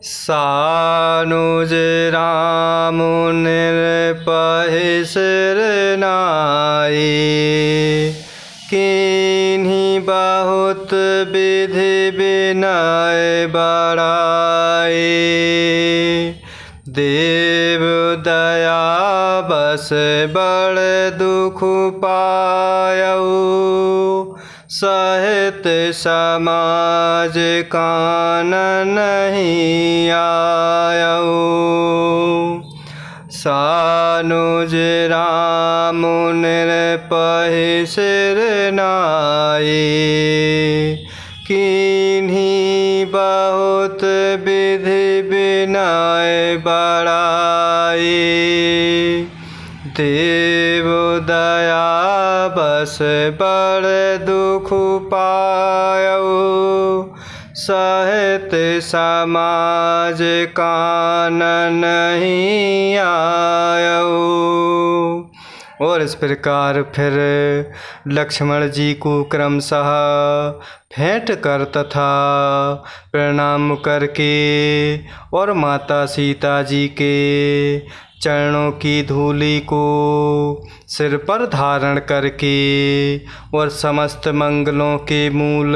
सानुज राम निरपहिसर नाई। किन्हीं बहुत विधि विनय बड़ाई। देव दया बस बड़ दुख पायऊ। सहित समाज कान नहीं आयऊ। सानुज राम निरपहिसर नाई। किन्हीं बहुत विधि विनय बड़ाई। देव दया बस बड़ दुख पायऊ। सहित समाज कान नहीं आयऊ। और इस प्रकार फिर लक्ष्मण जी को क्रमशः भेंट कर तथा प्रणाम करके और माता सीता जी के चरणों की धूलि को सिर पर धारण करके और समस्त मंगलों के मूल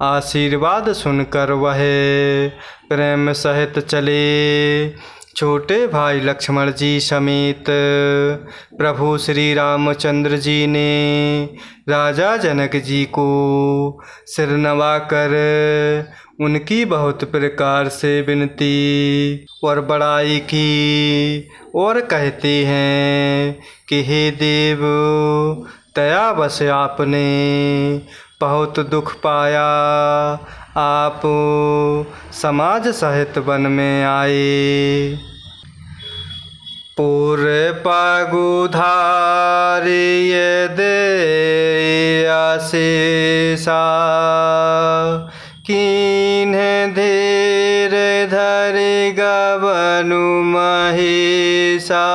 आशीर्वाद सुनकर वह प्रेम सहित चले। छोटे भाई लक्ष्मण जी समेत प्रभु श्री रामचंद्र जी ने राजा जनक जी को सिर नवाकर उनकी बहुत प्रकार से विनती और बड़ाई की और कहते हैं कि हे देव, दयावश आपने बहुत दुख पाया। आप समाज सहित वन में आए। पूर्व पगुधारिय दे आशीषा। किन्ह धीर धरि गवनु महिषा।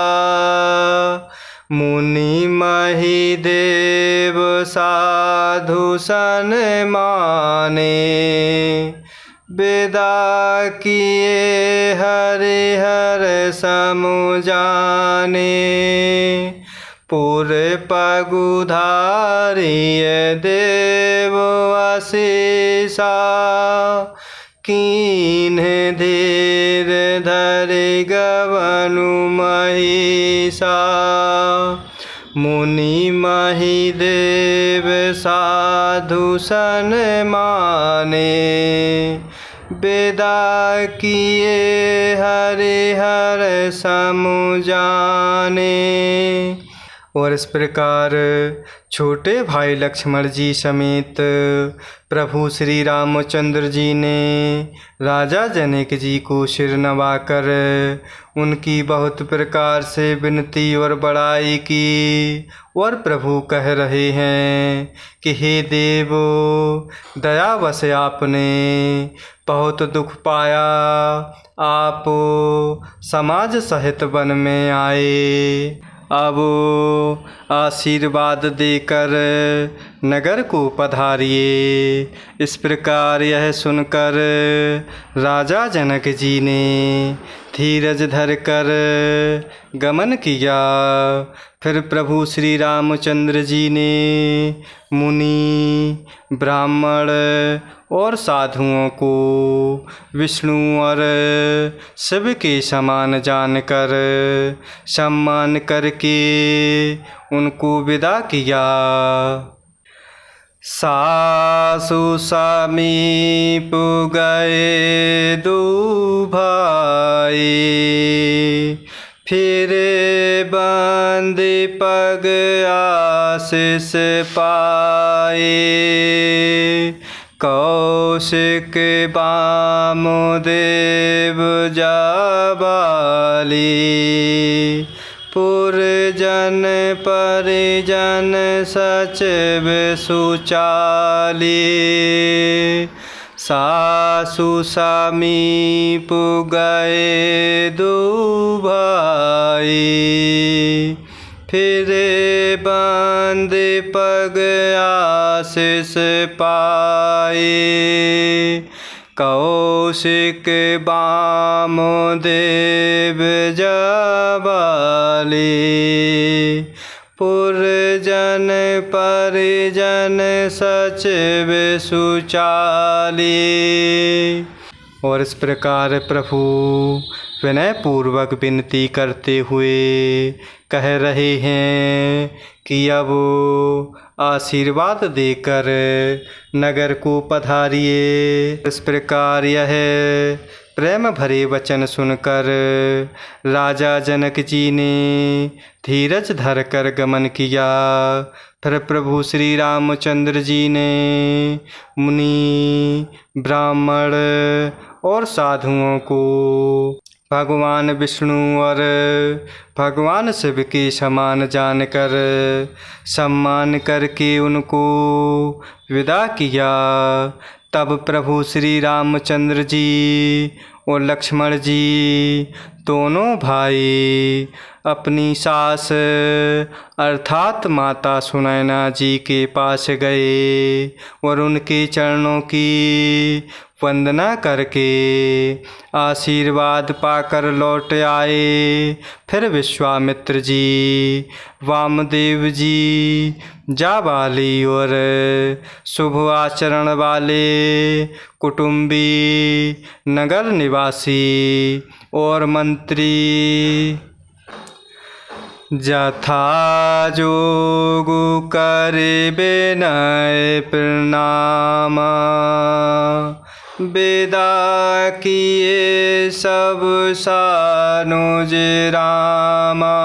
मुनि मही देव साधु सन माने। विदा किए हरिहर समु जाने। पूर्व पगुधारिय देव आशीषा। किन्ह धीर धरि गवनु महिषा। मुनि मही देव साधु सन माने। विदा किए हरिहर समु जाने। और इस प्रकार छोटे भाई लक्ष्मण जी समेत प्रभु श्री रामचंद्र जी ने राजा जनक जी को सिर नवाकर उनकी बहुत प्रकार से विनती और बड़ाई की। और प्रभु कह रहे हैं कि हे देव, दयावश आपने बहुत दुख पाया। आप समाज सहित वन में आए। अब आशीर्वाद देकर नगर को पधारिए। इस प्रकार यह सुनकर राजा जनक जी ने धीरज धरकर गमन किया। फिर प्रभु श्री रामचंद्र जी ने मुनि, ब्राह्मण और साधुओं को विष्णु और शिव के समान जानकर सम्मान करके उनको विदा किया। सासु समीप गए दो भाई। फिर बंदे पग आशीष पाए। कौशिक वामदेव जाबाली। पुरजन परिजन सचिव सुचाली। सासु समीप गए दो भाई। फिर बंद पग आशीष पाए। कौशिक वामदेव जाबाली। पुरजन परिजन सचिव सुचाली। और इस प्रकार प्रभु विनय पूर्वक विनती करते हुए कह रहे हैं कि अब आशीर्वाद देकर नगर को पधारिए। इस प्रकार यह प्रेम भरे वचन सुनकर राजा जनक जी ने धीरज धरकर गमन किया। फिर प्रभु श्री रामचंद्र जी ने मुनि, ब्राह्मण और साधुओं को भगवान विष्णु और भगवान शिव के समान जानकर सम्मान करके उनको विदा किया। तब प्रभु श्री रामचंद्र जी और लक्ष्मण जी दोनों भाई अपनी सास अर्थात माता सुनैना जी के पास गए और उनके चरणों की वंदना करके आशीर्वाद पाकर लौट आए। फिर विश्वामित्र जी, वामदेव जी, जाबाली और शुभ आचरण वाले कुटुंबी, नगर निवासी और मंत्री जथा जोगु करिबे नय प्रणाम। विदा किए सब सानुज रामा।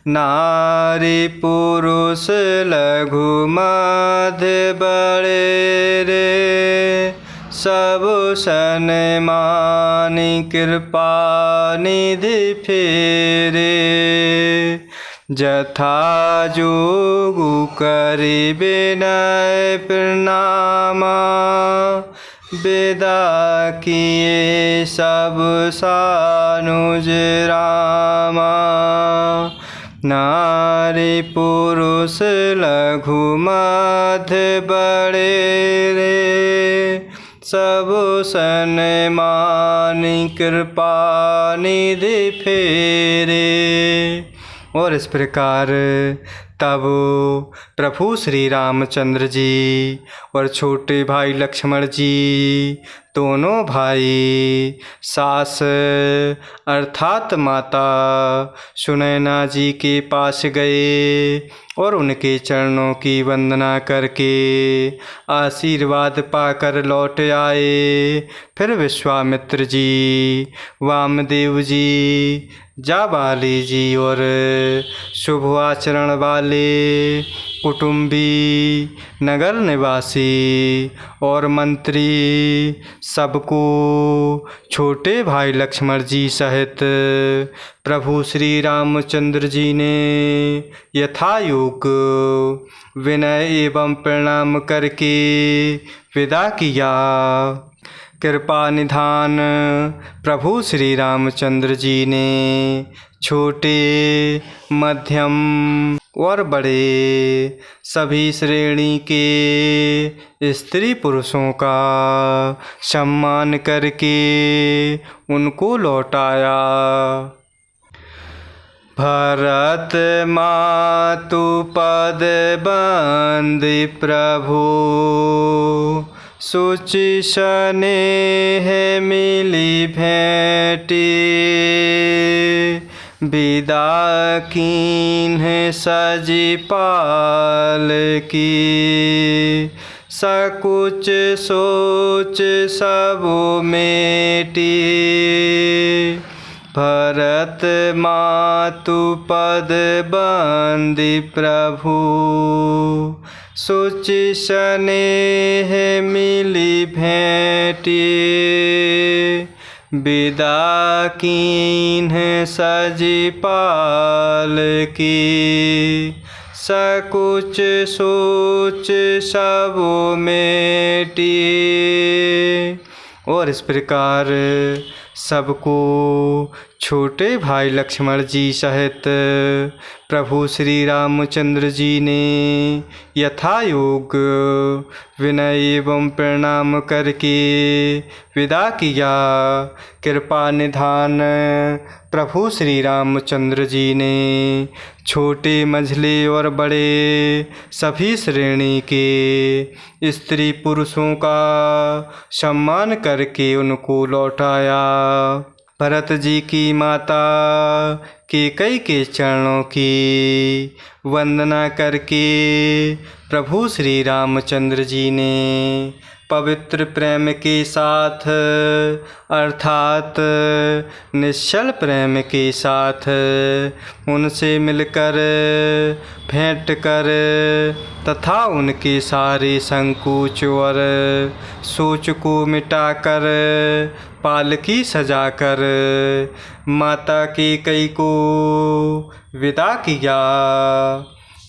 नारी पुरुष लघु मध्य बड़े रे। सब सन मानी कृपा निधि फेरे। जथा जोगु करिबे नय प्रणामा। विदा किए सब सानुज रामा। नारी पुरुष लघु मध्य बड़े रे। सब सन मानी कृपा निधि फेरे। और इस प्रकार तब प्रभु श्री रामचंद्र जी और छोटे भाई लक्ष्मण जी दोनों भाई सास अर्थात माता सुनैना जी के पास गए और उनके चरणों की वंदना करके आशीर्वाद पाकर लौट आए। फिर विश्वामित्र जी, वामदेव जी, जाबाली जी और शुभ आचरण वाले कुटुंबी, नगर निवासी और मंत्री सबको छोटे भाई लक्ष्मण जी सहित प्रभु श्री रामचंद्र जी ने यथायोग विनय एवं प्रणाम करके विदा किया। कृपा निधान प्रभु श्री रामचंद्र जी ने छोटे, मध्यम और बड़े सभी श्रेणी के स्त्री पुरुषों का सम्मान करके उनको लौटाया। भरत मातु पद बंदी प्रभु। सुचि स्नेह मिली भेंटी। विदा कीन्ह सजी पाल की। सकुच सोच सब मेटी। भरत मातु पद बंदी प्रभु। सुचि स्नेह मिली भेंटी। विदा कीन्ह सजी पाल की। सकुच सोच सब मेटी। और इस प्रकार सबको छोटे भाई लक्ष्मण जी सहित प्रभु श्री रामचंद्र जी ने यथायोग विनय एवं प्रणाम करके विदा किया। कृपा निधान प्रभु श्री रामचंद्र जी ने छोटे मझले और बड़े सभी श्रेणी के स्त्री पुरुषों का सम्मान करके उनको लौटाया। भरत जी की माता कैकेयी के चरणों की वंदना करके प्रभु श्री रामचंद्र जी ने पवित्र प्रेम के साथ अर्थात निश्चल प्रेम के साथ उनसे मिलकर भेंट कर तथा उनके सारे संकोच और सोच को मिटाकर पालकी सजाकर माता कैकेयी को विदा किया।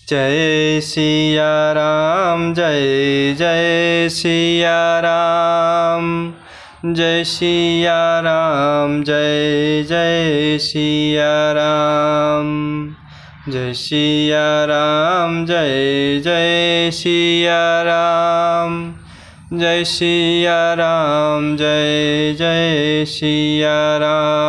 जय सिया राम, जय जय सिया राम, जय सिया राम, जय जय सिया राम, जय सिया राम, जय जय सिया राम, जय सिया राम, जय जय सिया राम।